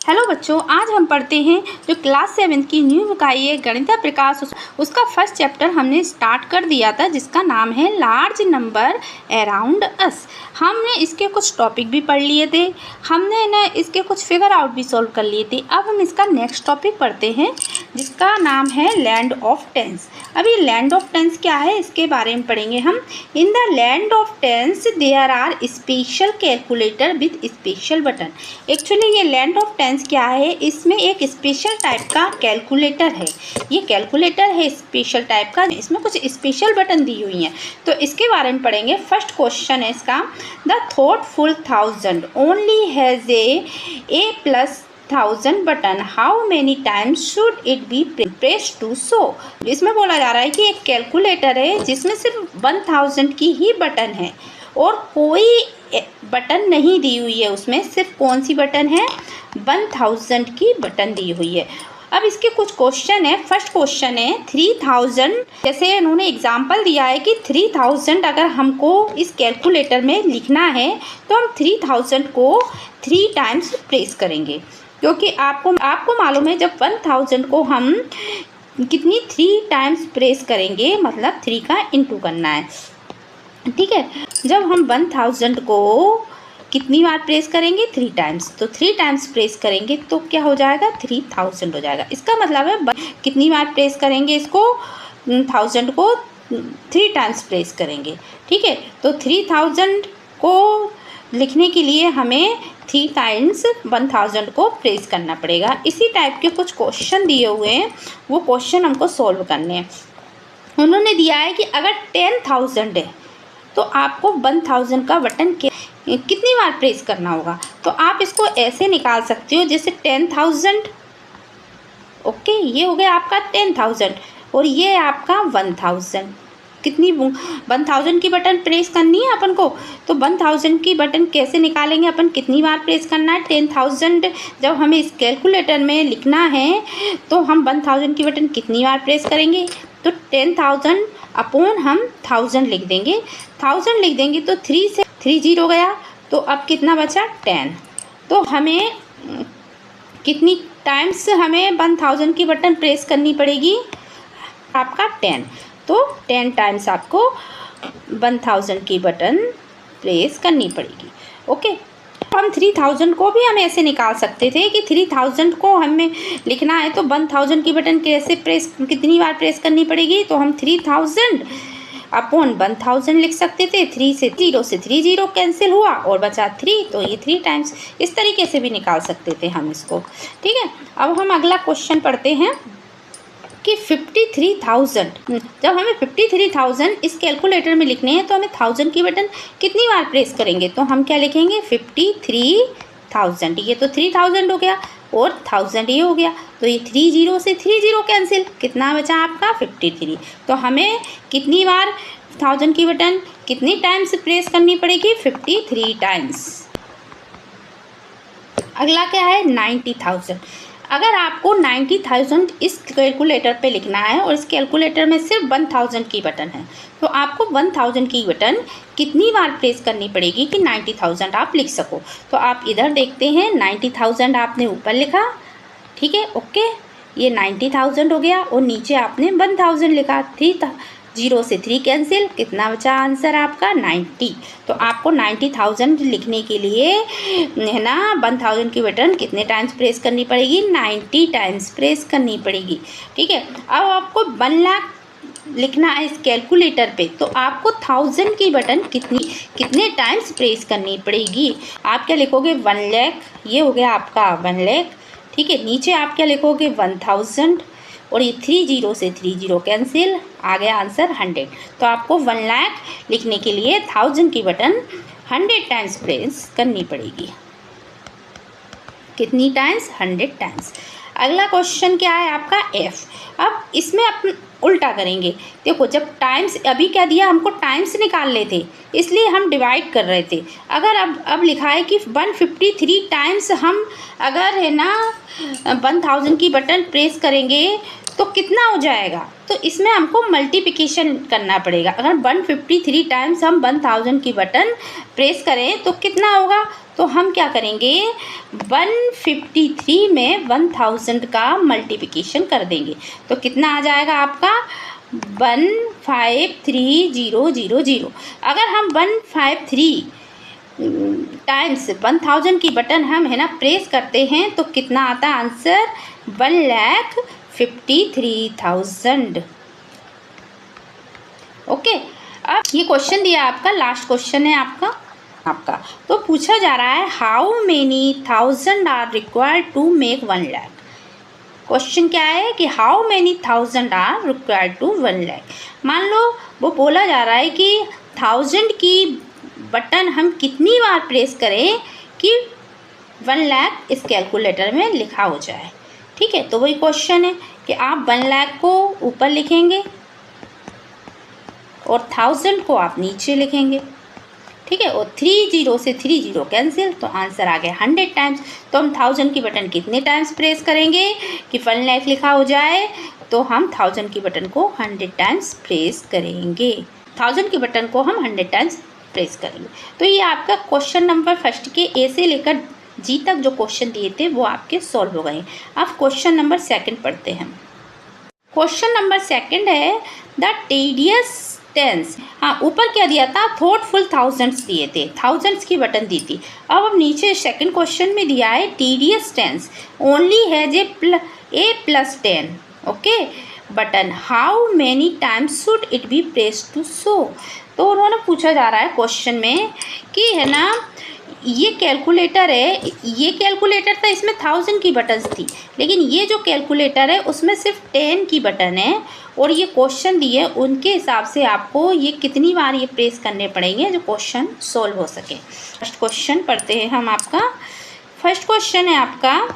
Hello बच्चों, आज हम पढ़ते हैं जो क्लास 7 की न्यू बुक आई है गणित प्रकाश। उसका फर्स्ट चैप्टर हमने स्टार्ट कर दिया था जिसका नाम है लार्ज नंबर अराउंड अस। हमने इसके कुछ टॉपिक भी पढ़ लिए थे, हमने ना इसके कुछ फिगर आउट भी सॉल्व कर लिए थे। अब हम इसका नेक्स्ट टॉपिक पढ़ते हैं जिसका नाम है लैंड ऑफ टेंस। अभी लैंड ऑफ टेंस क्या है इसके बारे में पढ़ेंगे हम। In the land of tens there are special calculator with special button. Actually ये लैंड ऑफ टेंस क्या है, इसमें एक स्पेशल टाइप का कैलकुलेटर है। ये कैलकुलेटर है स्पेशल टाइप का, इसमें कुछ स्पेशल बटन दी हुई हैं, तो इसके बारे में पढ़ेंगे। फर्स्ट क्वेश्चन है इसका, the thoughtful 1000 only has a plus 1000 button, how many times should it be press to show. इसमें बोला जा रहा है कि एक कैलकुलेटर है जिसमें सिर्फ 1000 की ही बटन है और कोई बटन नहीं दी हुई है, उसमें सिर्फ कौन सी बटन है, 1000 की बटन दी हुई है। अब इसके कुछ क्वेश्चन है। फर्स्ट क्वेश्चन है 3000, जैसे उन्होंने एग्जांपल दिया है कि 3000 अगर हमको इस कैलकुलेटर में लिखना है तो हम 3000 को 3 टाइम्स प्रेस करेंगे, क्योंकि आपको मालूम है जब 1000 को हम कितनी 3 टाइम्स प्रेस करेंगे, मतलब 3 का इंटू करना है, ठीक है। जब हम 1000 को कितनी बार प्रेस करेंगे, 3 टाइम्स, तो 3 टाइम्स प्रेस करेंगे तो क्या हो जाएगा, 3000 हो जाएगा। इसका मतलब है कितनी बार प्रेस करेंगे इसको, 1000 को 3 टाइम्स प्रेस करेंगे, ठीक है। तो 3000 को लिखने के लिए हमें 3 टाइम्स 1000 को प्रेस करना पड़ेगा। इसी टाइप के कुछ क्वेश्चन दिए हुए हैं, वो क्वेश्चन हमको सॉल्व करने हैं। उन्होंने दिया है कि अगर 10,000 है तो आपको 1000 का बटन कितनी बार प्रेस करना होगा। तो आप इसको ऐसे निकाल सकते हो, जैसे 10,000, ओके, ये हो गया आपका 10,000 और ये आपका 1000। कितनी 1000 की बटन प्रेस करनी है अपन को, तो 1000 की बटन कैसे निकालेंगे अपन, कितनी बार प्रेस करना है। 10,000 जब हमें इस कैलकुलेटर में लिखना है तो हम 1000 की बटन कितनी बार प्रेस करेंगे, तो 10,000 अपॉन हम 1000 लिख देंगे। 1000 लिख देंगे तो 3 से 3 0 गया, तो अब कितना बचा 10। तो हमें कितनी टाइम्स हमें 1000 की बटन प्रेस करनी पड़ेगी, आपका 10। तो 10 टाइम्स आपको 1000 की बटन प्रेस करनी पड़ेगी, ओके। हम 3000 को भी हम ऐसे निकाल सकते थे कि 3000 को हमें लिखना है तो 1000 की बटन कितनी बार प्रेस करनी पड़ेगी, तो हम 3000 अपॉन 1000 लिख सकते थे। 3 से 3 0 कैंसिल हुआ और बचा 3, तो ये 3 टाइम्स इस तरीके से भी निकाल सकते थे हम इसको, ठीक है। अब हम अगला क्वेश्चन पढ़ते हैं कि 53,000, जब हमें 53,000 इस कैलकुलेटर में लिखने हैं तो हमें 1000 की बटन कितनी बार प्रेस करेंगे, तो हम क्या लिखेंगे 53,000। ये तो 3000 हो गया और 1000 ये हो गया, तो ये 3 0 से 3 0 कैंसिल, कितना बचा आपका 53। तो हमें कितनी बार 1000 की बटन कितनी टाइम्स प्रेस करनी पड़ेगी, 53 टाइम्स। अगला क्या है 90,000। अगर आपको 90,000 इस कैलकुलेटर पे लिखना है और इस कैलकुलेटर में सिर्फ 1000 की बटन है, तो आपको 1000 की बटन कितनी बार प्रेस करनी पड़ेगी कि 90,000 आप लिख सको। तो आप इधर देखते हैं 90,000 आपने ऊपर लिखा, ठीक है, ओके, ये 90,000 हो गया और नीचे आपने 1000 लिखा। 3 0 से 3 कैंसिल, कितना बचा आंसर आपका 90। तो आपको 90,000 लिखने के लिए है ना 1000 की बटन कितने टाइम्स प्रेस करनी पड़ेगी, 90 टाइम्स प्रेस करनी पड़ेगी, ठीक है। अब आपको 1 लाख लिखना है इस कैलकुलेटर पे, तो आपको 1000 की बटन कितने टाइम्स प्रेस करनी पड़ेगी। आप क्या लिखोगे 1 लाख, ये हो गया आपका 1 लाख, ठीक है। नीचे आप क्या लिखोगे 1000 और ये 3 0 से 3 0 कैंसिल, आ गया आंसर 100। तो आपको 1 लाख लिखने के लिए 1000 की बटन 100 टाइम्स प्रेस करनी पड़ेगी। कितनी टाइम्स, 100 टाइम्स। अगला क्वेश्चन क्या है आपका F। अब इसमें अपन उल्टा करेंगे, देखो जब टाइम्स अभी क्या दिया हमको, टाइम्स निकालने थे इसलिए हम डिवाइड कर रहे थे। अगर अब लिखा है कि 153 टाइम्स हम अगर है ना 1000 की बटन प्रेस करेंगे तो कितना हो जाएगा, तो इसमें हमको मल्टीप्लिकेशन करना पड़ेगा। अगर 153 टाइम्स हम 1000 की बटन प्रेस करें तो कितना होगा, तो हम क्या करेंगे 153 में 1000 का मल्टीप्लिकेशन कर देंगे तो कितना आ जाएगा आपका 153,000। अगर हम 153 टाइम्स 1000 की बटन हम है ना प्रेस करते हैं तो कितना आता है आंसर 1,53,000। ओके, अब ये क्वेश्चन दिया आपका, लास्ट क्वेश्चन है आपका तो पूछा जा रहा है how many thousand are required to make 1 lakh. Question क्या है कि how many thousand are required to 1 lakh. मान लो वो बोला जा रहा है कि 1000 की बटन हम कितनी बार प्रेस करें कि 1 लाख इस कैलकुलेटर में लिखा हो जाए। ठीक है, तो वही क्वेश्चन है कि आप 1 लाख को ऊपर लिखेंगे और 1000 को आप नीचे लिखेंगे। ठीक है, और 30 से 30 कैंसिल तो आंसर आ गया 100 टाइम्स। तो हम 1000 की बटन कितने टाइम्स प्रेस करेंगे कि 1 लाख लिखा हो जाए, तो हम 1000 की बटन को 100 टाइम्स प्रेस करेंगे। 1000 की बटन को हम 100 टाइम्स प्रेस करेंगे। तो ये आपका क्वेश्चन नंबर फर्स्ट के ए से लेकर जी तक जो क्वेश्चन दिए थे वो आपके सॉल्व हो गए। अब क्वेश्चन नंबर सेकंड पढ़ते हैं। क्वेश्चन नंबर सेकंड है द टेडियस टेंस। हाँ, ऊपर क्या दिया था थॉटफुल थाउजेंड्स दिए थे, थाउजेंड्स की बटन दी थी। अब नीचे सेकंड क्वेश्चन में दिया है tedious tens only has a +10 okay button how many times should it be press to show. तो उन्होंने पूछा जा रहा है क्वेश्चन में कि है ना ये कैलकुलेटर है, ये कैलकुलेटर था इसमें 1000 की बटन्स थी, लेकिन ये जो कैलकुलेटर है उसमें सिर्फ 10 की बटन है और ये क्वेश्चन दिए उनके हिसाब से आपको ये कितनी बार ये प्रेस करने पड़ेंगे जो क्वेश्चन सॉल्व हो सके। फर्स्ट क्वेश्चन पढ़ते हैं हम आपका। फर्स्ट क्वेश्चन है आपका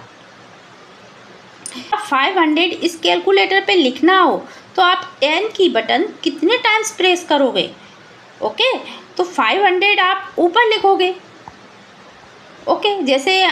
500 इस कैलकुलेटर पे लिखना हो तो आप 10 की बटन कितने टाइम्स प्रेस करोगे। ओके, तो 500 आप ऊपर लिखोगे। ओके, जैसे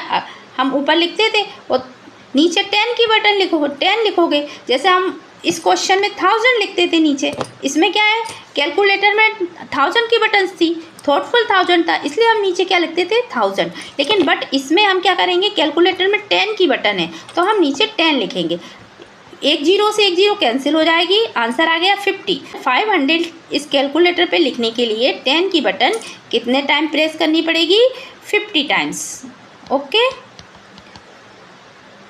हम ऊपर लिखते थे और नीचे 10 की बटन लिखो 10 लिखोगे। जैसे हम इस क्वेश्चन में 1000 लिखते थे नीचे, इसमें क्या है कैलकुलेटर में 1000 की बटन्स थी, थॉटफुल 1000 था इसलिए हम नीचे क्या लिखते थे 1000। लेकिन बट इसमें हम क्या करेंगे कैलकुलेटर में 10 की बटन है तो हम नीचे 10 लिखेंगे। 10 से 10 कैंसिल हो जाएगी, आंसर आ गया 50। 500 इस कैलकुलेटर पे लिखने के लिए 10 की बटन कितने टाइम प्रेस करनी पड़ेगी 50 टाइम्स। ओके,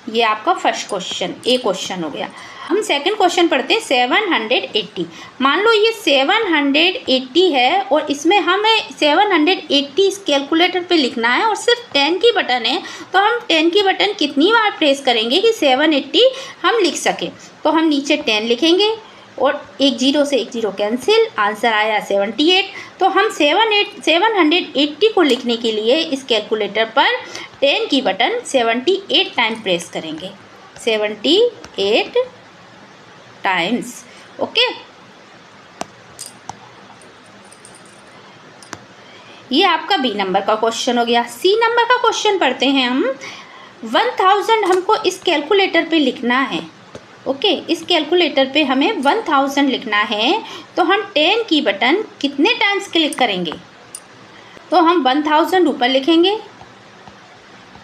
ये आपका फर्स्ट क्वेश्चन ए क्वेश्चन हो गया। हम सेकंड क्वेश्चन पढ़ते हैं 780। मान लो ये 780 है और इसमें हमें 780 इस कैलकुलेटर पे लिखना है और सिर्फ 10 की बटन है, तो हम 10 की बटन कितनी बार प्रेस करेंगे कि 780 हम लिख सकें। तो हम नीचे 10 लिखेंगे और 10 से 10 कैंसिल, आंसर आया 78। तो हम 780 को लिखने के लिए इस कैलकुलेटर पर 10 की बटन 78 टाइम प्रेस करेंगे, 78 टाइम्स। ओके, ये आपका बी नंबर का क्वेश्चन हो गया। सी नंबर का क्वेश्चन पढ़ते हैं हम। 1000 हमको इस कैलकुलेटर पे लिखना है। ओके, इस कैलकुलेटर पे हमें 1000 लिखना है तो हम 10 की बटन कितने टाइम्स क्लिक करेंगे। तो हम 1000 ऊपर लिखेंगे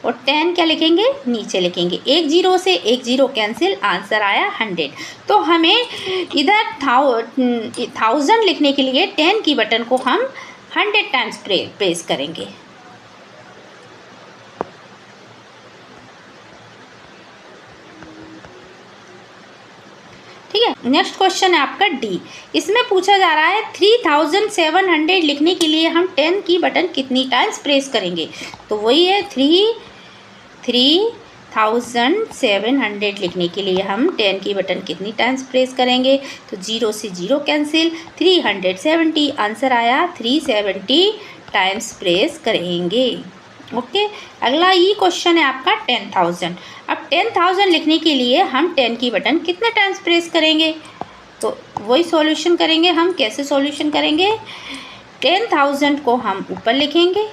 और 10 क्या लिखेंगे नीचे लिखेंगे। 10 से 10 कैंसिल, आंसर आया 100। तो हमें इधर 1000 लिखने के लिए 10 की बटन को हम 100 टाइम्स प्रेस करेंगे। ठीक है, नेक्स्ट क्वेश्चन है आपका डी। इसमें पूछा जा रहा है 3700 लिखने के लिए हम 10 की बटन कितनी टाइम्स प्रेस करेंगे। तो वही है 3700 लिखने के लिए हम 10 की बटन कितनी टाइम्स प्रेस करेंगे। तो 0 से 0 कैंसिल, 370, आंसर आया 370 टाइम्स प्रेस करेंगे। ओके, अगला ये क्वेश्चन है आपका 10,000। अब 10,000 लिखने के लिए हम 10 की बटन कितने टाइम्स प्रेस करेंगे। तो वही सॉल्यूशन करेंगे हम। कैसे सॉल्यूशन करेंगे, 10,000 को हम ऊपर लिखेंगे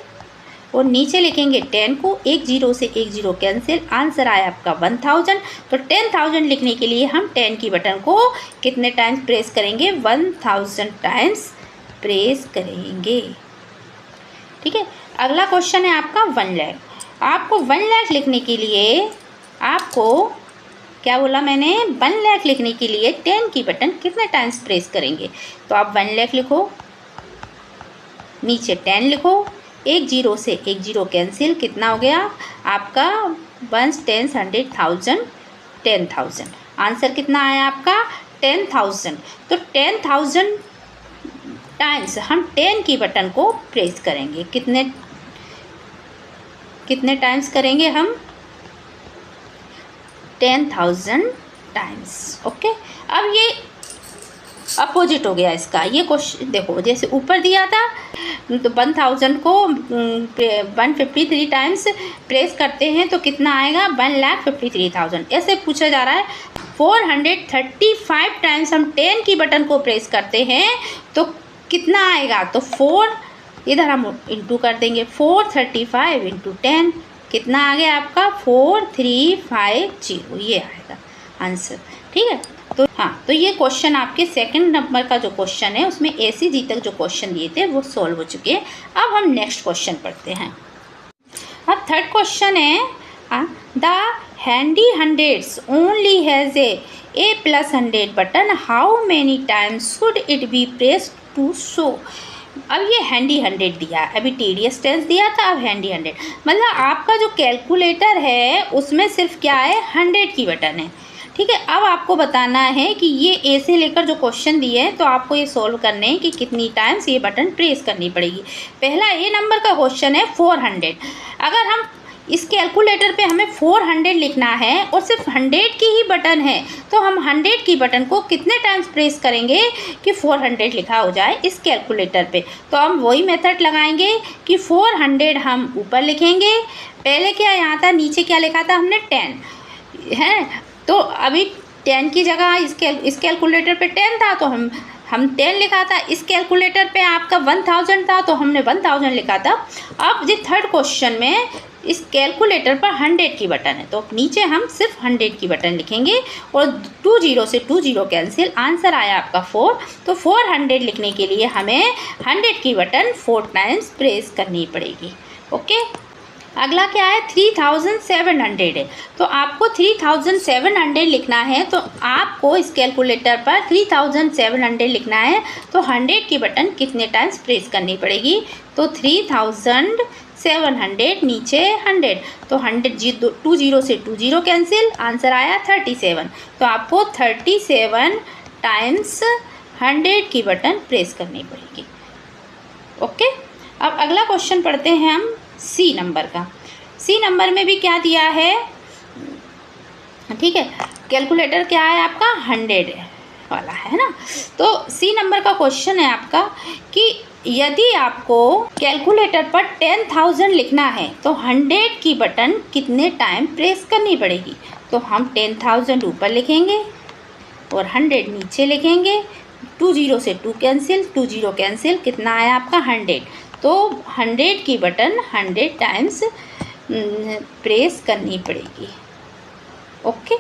और नीचे लिखेंगे 10 को, एक जीरो से एक जीरो कैंसिल, आंसर आया आपका 1000। तो 10,000 लिखने के लिए हम 10 की बटन को कितने टाइम्स प्रेस करेंगे, 1000 टाइम्स प्रेस करेंगे। ठीक है, अगला क्वेश्चन है आपका 1 लाख। आपको 1 लाख लिखने के लिए आपको क्या बोला मैंने, 1 लाख लिखने के लिए 10 की बटन कितने टाइम्स प्रेस करेंगे। तो आप 1 लाख लिखो, नीचे 10 लिखो, एक जीरो से एक जीरो कैंसिल, कितना हो गया आपका 1 10 100 1000 10,000। आंसर कितना आया आपका 10,000। तो 10,000 टाइम्स हम 10 की बटन को प्रेस करेंगे। कितने टाइम्स करेंगे हम, 10,000 टाइम्स। ओके, अब ये अपोजिट हो गया इसका। ये क्वेश्चन देखो, जैसे ऊपर दिया था तो 1000 को 153 टाइम्स प्रेस करते हैं तो कितना आएगा, 1,53,000। ऐसे पूछा जा रहा है 435 टाइम्स हम 10 की बटन को प्रेस करते हैं तो कितना आएगा। तो 4 इधर हम इंटू कर देंगे, 435 इंटू 10 कितना आ गया आपका 4350, ये आएगा आंसर। ठीक है, तो हाँ, तो ये क्वेश्चन आपके सेकंड नंबर का जो क्वेश्चन है उसमें ए से जी तक जो क्वेश्चन दिए थे वो सॉल्व हो चुके हैं। अब हम नेक्स्ट क्वेश्चन पढ़ते हैं। अब थर्ड क्वेश्चन है the handy hundreds only has a plus 100 button, how many times should it be pressed to show. अब ये हैंडी 100 दिया, अभी टीडीएस टेंस दिया था, अब हैंडी 100 मतलब आपका जो कैलकुलेटर है उसमें सिर्फ क्या है 100 की बटन है। ठीक है, अब आपको बताना है कि ये ए से लेकर जो क्वेश्चन दिए हैं तो आपको ये सॉल्व करने हैं कि कितनी टाइम्स ये बटन प्रेस करनी पड़ेगी। पहला ए नंबर का क्वेश्चन है 400। अगर हम इस कैलकुलेटर पे हमें 400 लिखना है और सिर्फ 100 की ही बटन है तो हम 100 की बटन को कितने टाइम्स प्रेस करेंगे कि 400 लिखा हो जाए इस कैलकुलेटर पे। तो हम वही मेथड लगाएंगे कि 400 हम ऊपर लिखेंगे, पहले क्या यहाँ था, नीचे क्या लिखा था हमने 10 है, तो अभी 10 की जगह इस कैलकुलेटर पे 10 था तो हम 10 लिखा था। इस कैलकुलेटर पे आपका 1000 था तो हमने 1000 लिखा था। अब जी थर्ड क्वेश्चन में इस कैलकुलेटर पर 100 की बटन है तो नीचे हम सिर्फ 100 की बटन लिखेंगे और 20 से 20 कैंसिल, आंसर आया आपका 4। तो 400 लिखने के लिए हमें 100 की बटन 4 टाइम्स प्रेस करनी पड़ेगी। ओके, अगला क्या है 3700 है, तो आपको 3700 लिखना है तो आपको इस कैलकुलेटर पर 3700 लिखना है तो 100 की बटन कितने टाइम्स प्रेस करनी पड़ेगी। तो 3700 नीचे 100 तो 20 से 20 कैंसिल, आंसर आया 37। तो आपको 37 टाइम्स 100 की बटन प्रेस करनी पड़ेगी। ओके, अब अगला क्वेश्चन पढ़ते हैं हम सी नंबर का। सी नंबर में भी क्या दिया है, ठीक है, कैलकुलेटर क्या है आपका 100 वाला है ना। तो सी नंबर का क्वेश्चन है आपका कि यदि आपको कैलकुलेटर पर 10,000 लिखना है तो 100 की बटन कितने टाइम प्रेस करनी पड़ेगी। तो हम 10,000 ऊपर लिखेंगे और 100 नीचे लिखेंगे, 20 से 2 कैंसिल, 20 कैंसिल, कितना आया आपका 100। तो 100 की बटन 100 टाइम्स प्रेस करनी पड़ेगी। ओके,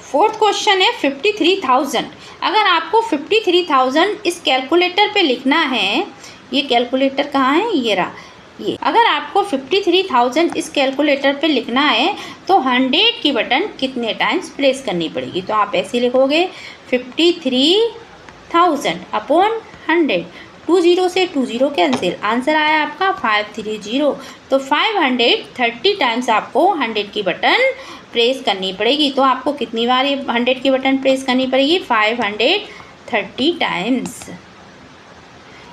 फोर्थ क्वेश्चन है 53,000। अगर आपको 53,000 इस कैलकुलेटर पे लिखना है, ये कैलकुलेटर कहाँ है, ये रहा ये। अगर आपको 53,000 इस कैलकुलेटर पे लिखना है तो 100 की बटन कितने टाइम्स प्रेस करनी पड़ेगी। तो आप ऐसे लिखोगे 53,000 अपॉन 100, 20 से 20 कैंसिल, आंसर आया आपका 530। तो 530 टाइम्स आपको 100 की बटन प्रेस करनी पड़ेगी। तो आपको कितनी बार ये 100 की बटन प्रेस करनी पड़ेगी, 530 टाइम्स।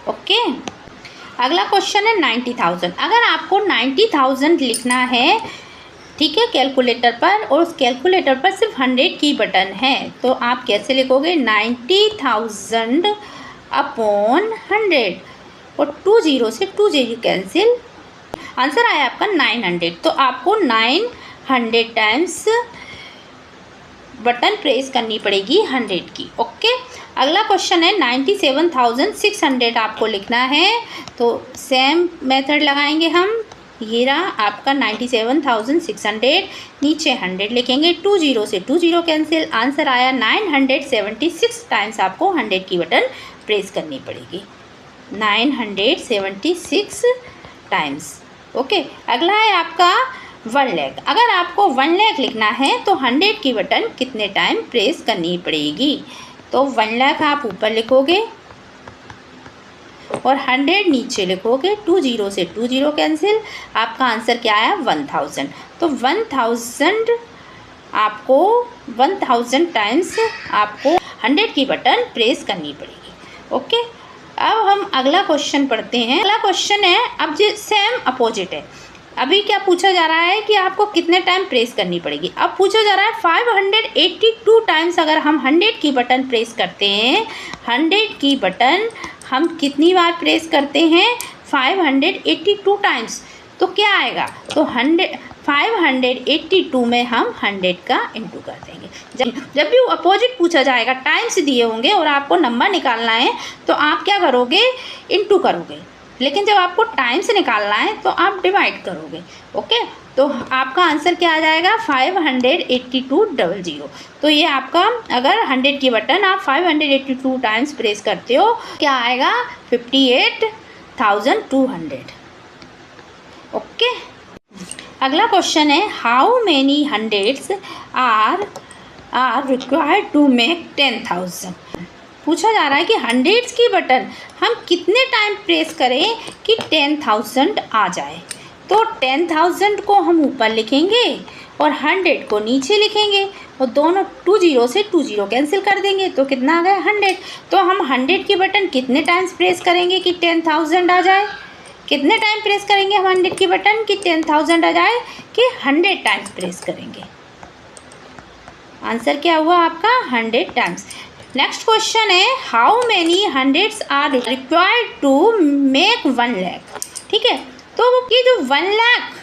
ओके, अगला क्वेश्चन है 90,000। अगर आपको 90,000 लिखना है, ठीक है, कैलकुलेटर पर, और उस कैलकुलेटर पर सिर्फ 100 की बटन है तो आप कैसे लिखोगे 90,000 अपॉन 100 और 20 से 20 कैंसिल, आंसर आया आपका 900। तो आपको 900 टाइम्स बटन प्रेस करनी पड़ेगी 100 की। ओके, अगला क्वेश्चन है 97,600 आपको लिखना है तो सेम मेथड लगाएंगे हम। ये रहा आपका 97,600, नीचे 100 लिखेंगे, 20 से 20 कैंसिल, आंसर आया 976 टाइम्स आपको 100 की बटन प्रेस करनी पड़ेगी, 976 टाइम्स। ओके, अगला है आपका 1 लाख। अगर आपको 1 लाख लिखना है तो 100 की बटन कितने टाइम प्रेस करनी पड़ेगी? तो 1 लाख आप ऊपर लिखोगे और 100 नीचे लिखोगे, 20 से 20 कैंसिल, आपका आंसर क्या आया 1000। तो 1000 आपको 1000 टाइम्स आपको 100 की बटन प्रेस करनी पड़ेगी। ओके, अब हम अगला क्वेश्चन पढ़ते हैं। अगला क्वेश्चन है, अब जो सेम अपोजिट है, अभी क्या पूछा जा रहा है कि आपको कितने टाइम प्रेस करनी पड़ेगी। अब पूछा जा रहा है 582 टाइम्स अगर हम 100 की बटन प्रेस करते हैं, 100 की बटन हम कितनी बार प्रेस करते हैं? 582 टाइम्स। तो क्या आएगा? तो 582 में हम 100 का इंटू कर देंगे। जब भी अपोजिट पूछा जाएगा, टाइम्स दिए होंगे और आपको नंबर निकालना है तो आप क्या करोगे? इंटू करोगे। लेकिन जब आपको टाइम्स निकालना है तो आप डिवाइड करोगे। ओके, तो आपका आंसर क्या आ जाएगा? 58200। तो ये आपका, अगर 100 की बटन आप 582 टाइम्स प्रेस करते हो, क्या आएगा? 58,200। ओके, अगला क्वेश्चन है, how many hundreds are required to make 10,000। पूछा जा रहा है कि 100 की बटन हम कितने टाइम प्रेस करें कि 10,000 आ जाए। तो 10,000 को हम ऊपर लिखेंगे और 100 को नीचे लिखेंगे और दोनों 20 से 20 कैंसिल कर देंगे, तो कितना आ गया? 100। तो हम 100 की बटन कितने टाइम्स प्रेस करेंगे कि 10,000 आ जाए? कितने टाइम प्रेस करेंगे हम 100 की बटन कि 10,000 आ जाए? कि 100 टाइम्स प्रेस करेंगे। आंसर क्या हुआ आपका? 100 टाइम्स। नेक्स्ट क्वेश्चन है, how many hundreds are required to make 1 lakh. ठीक है, तो ये जो 1 लाख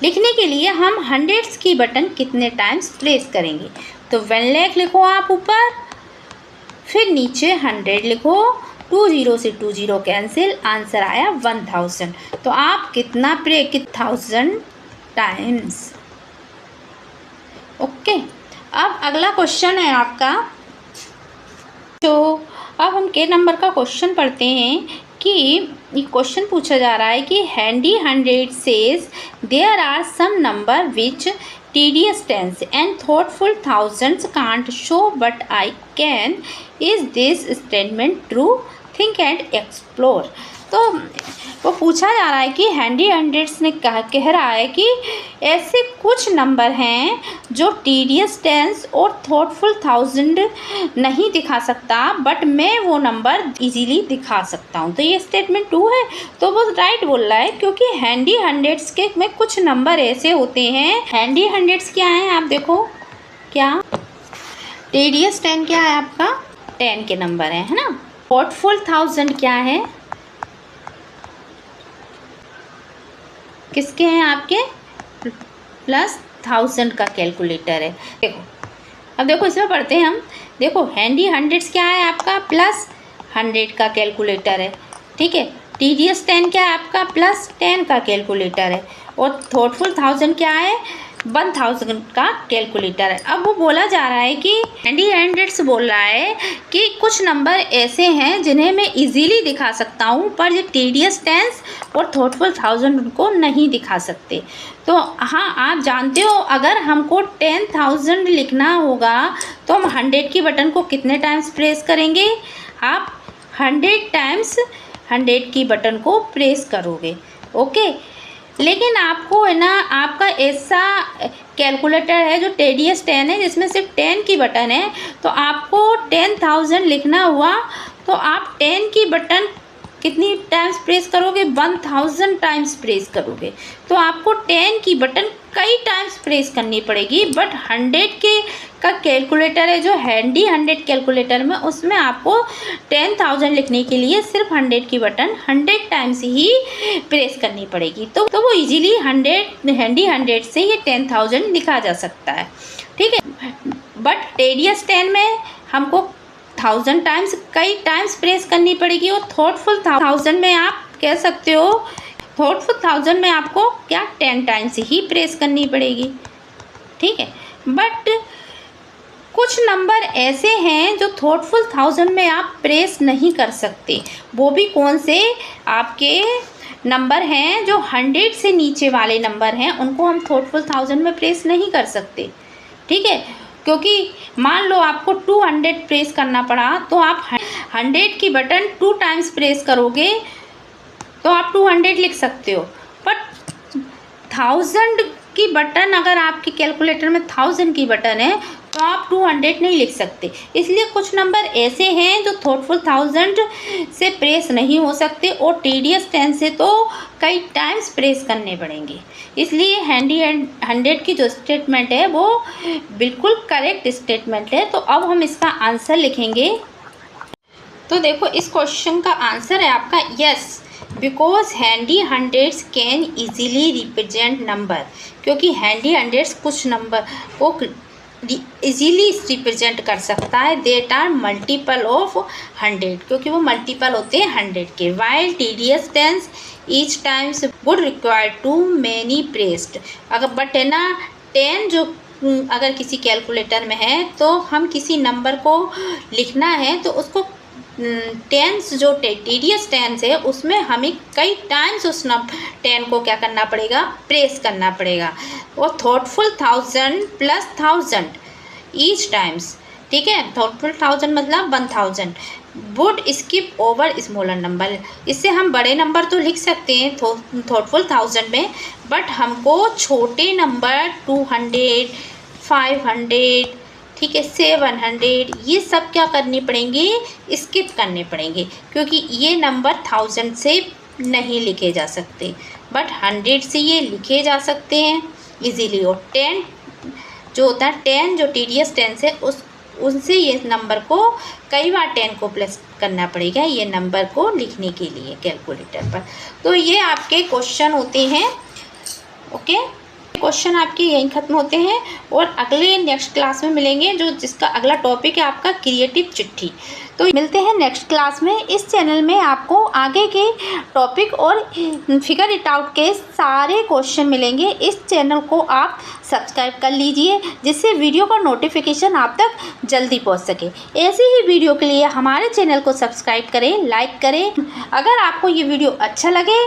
लिखने के लिए हम 100 की बटन कितने टाइम्स प्रेस करेंगे? तो 1 लाख लिखो आप ऊपर, फिर नीचे 100 लिखो, 20 से 20 कैंसिल, आंसर आया 1000। तो आप कितना 1000 टाइम्स। ओके, अब अगला क्वेश्चन है आपका, तो अब हम के नंबर का क्वेश्चन पढ़ते हैं कि ये क्वेश्चन पूछा जा रहा है कि handy 100 says there are some number which tedious tens and thoughtful thousands can't show but I can. Is this statement true? Think and explore. तो वो पूछा जा रहा है कि हैंडी 100 ने कह रहा है कि ऐसे कुछ नंबर हैं जो टीडियस टेंस और थॉटफुल 1000 नहीं दिखा सकता, बट मैं वो नंबर इजीली दिखा सकता हूँ। तो ये स्टेटमेंट ट्रू है। तो वो राइट बोल रहा है, क्योंकि हैंडी 100 के में कुछ नंबर ऐसे होते हैं। हैंडी 100 क्या है आप देखो, क्या टीडियस 10 क्या है आपका? 10 के नंबर है ना। थॉटफुल 1000 क्या है? किसके हैं आपके? प्लस 1000 का कैलकुलेटर है। देखो, अब देखो इसमें पढ़ते हैं हम। देखो हैंडी 100 क्या है आपका? प्लस 100 का कैलकुलेटर है। ठीक है, टीडीएस 10 क्या है आपका? प्लस 10 का कैलकुलेटर है। और थॉटफुल 1000 क्या है? 1000 का कैलकुलेटर है। अब वो बोला जा रहा है कि हैंडी 100 बोल रहा है कि कुछ नंबर ऐसे हैं जिन्हें मैं इजीली दिखा सकता हूँ, पर ये टीडीएस 10 और थॉटफुल 1000 उनको नहीं दिखा सकते। तो हाँ, आप जानते हो अगर हमको 10,000 लिखना होगा तो हम 100 की बटन को कितने टाइम्स प्रेस करेंगे? आप 100 टाइम्स 100 की बटन को प्रेस करोगे। ओके, लेकिन आपको है ना, आपका ऐसा कैलकुलेटर है जो टीडीएस 10 है जिसमें सिर्फ 10 की बटन है, तो आपको 10,000 लिखना हुआ तो आप 10 की बटन कितनी टाइम्स प्रेस करोगे? 1000 टाइम्स प्रेस करोगे। तो आपको 10 की बटन कई टाइम्स प्रेस करनी पड़ेगी। बट 100 के का कैलकुलेटर है जो हैंडी 100 कैलकुलेटर में, उसमें आपको 10,000 लिखने के लिए सिर्फ 100 की बटन 100 टाइम्स ही प्रेस करनी पड़ेगी। तो वो इजीली हैंडी 100 से ये 10,000 लिखा जा सकता है। ठीक है, बट टीडीएस 10 में हमको 1000 टाइम्स कई टाइम्स प्रेस करनी पड़ेगी। और थॉटफुल 1000 में आप कह सकते हो थॉटफुल 1000 में आपको क्या 10 टाइम्स ही प्रेस करनी पड़ेगी, ठीक है। बट कुछ नंबर ऐसे हैं जो थॉटफुल 1000 में आप प्रेस नहीं कर सकते। वो भी कौन से आपके नंबर हैं जो 100 से नीचे वाले नंबर हैं, उनको हम थॉटफुल 1000 में प्रेस नहीं कर सकते, ठीक है। क्योंकि मान लो आपको 200 प्रेस करना पड़ा, तो आप 100 की बटन 2 टाइम्स प्रेस करोगे तो आप 200 लिख सकते हो। बट 1000 की बटन, अगर आपके कैलकुलेटर में 1000 की बटन है तो आप 200 नहीं लिख सकते। इसलिए कुछ नंबर ऐसे हैं जो थॉटफुल 1000 से प्रेस नहीं हो सकते और TDS 10 से तो कई टाइम्स प्रेस करने पड़ेंगे। इसलिए हैंडी एंड 100 की जो स्टेटमेंट है वो बिल्कुल करेक्ट स्टेटमेंट है। तो अब हम इसका आंसर लिखेंगे। तो देखो, इस क्वेश्चन का आंसर है आपका yes, because handy 100 can easily represent number. क्योंकि हैंडी 100 कुछ नंबर को इजीली रिप्रेजेंट कर सकता है, देट आर मल्टीपल ऑफ 100, क्योंकि वो मल्टीपल होते हैं 100 के। While TDS 10 each times would require to many pressed. अगर बट है ना 10 जो अगर किसी कैलकुलेटर में है तो हम किसी नंबर को लिखना है तो उसको 10 जो TDS 10 है उसमें हमें कई टाइम्स उस 10 को क्या करना पड़ेगा, प्रेस करना पड़ेगा। और थॉटफुल 1000 प्लस 1000 ईच टाइम्स, ठीक है। थॉटफुल 1000 मतलब 1000 would skip over smaller number. इससे हम बड़े नंबर तो लिख सकते हैं थॉटफुल 1000 में, बट हमको छोटे नंबर 200, 500, ठीक है, 700, ये सब क्या करनी पड़ेंगे, स्किप करने पड़ेंगे, क्योंकि ये नंबर 1000 से नहीं लिखे जा सकते। बट 100 से ये लिखे जा सकते हैं इजीली। और 10 जो होता है 10 जो TDS 10 से उनसे ये नंबर को कई बार 10 को प्लस करना पड़ेगा ये नंबर को लिखने के लिए कैलकुलेटर पर। तो ये आपके क्वेश्चन होते हैं, ओके। क्वेश्चन आपके यहीं ख़त्म होते हैं और अगले नेक्स्ट क्लास में मिलेंगे, जो जिसका अगला टॉपिक है आपका क्रिएटिव चिट्ठी। तो मिलते हैं नेक्स्ट क्लास में। इस चैनल में आपको आगे के टॉपिक और फिगर इट आउट के सारे क्वेश्चन मिलेंगे। इस चैनल को आप सब्सक्राइब कर लीजिए, जिससे वीडियो का नोटिफिकेशन आप तक जल्दी पहुंच सके। ऐसी ही वीडियो के लिए हमारे चैनल को सब्सक्राइब करें, लाइक करें। अगर आपको ये वीडियो अच्छा लगे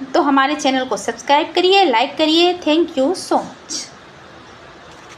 तो हमारे चैनल को सब्सक्राइब करिए, लाइक करिए। Thank you so much.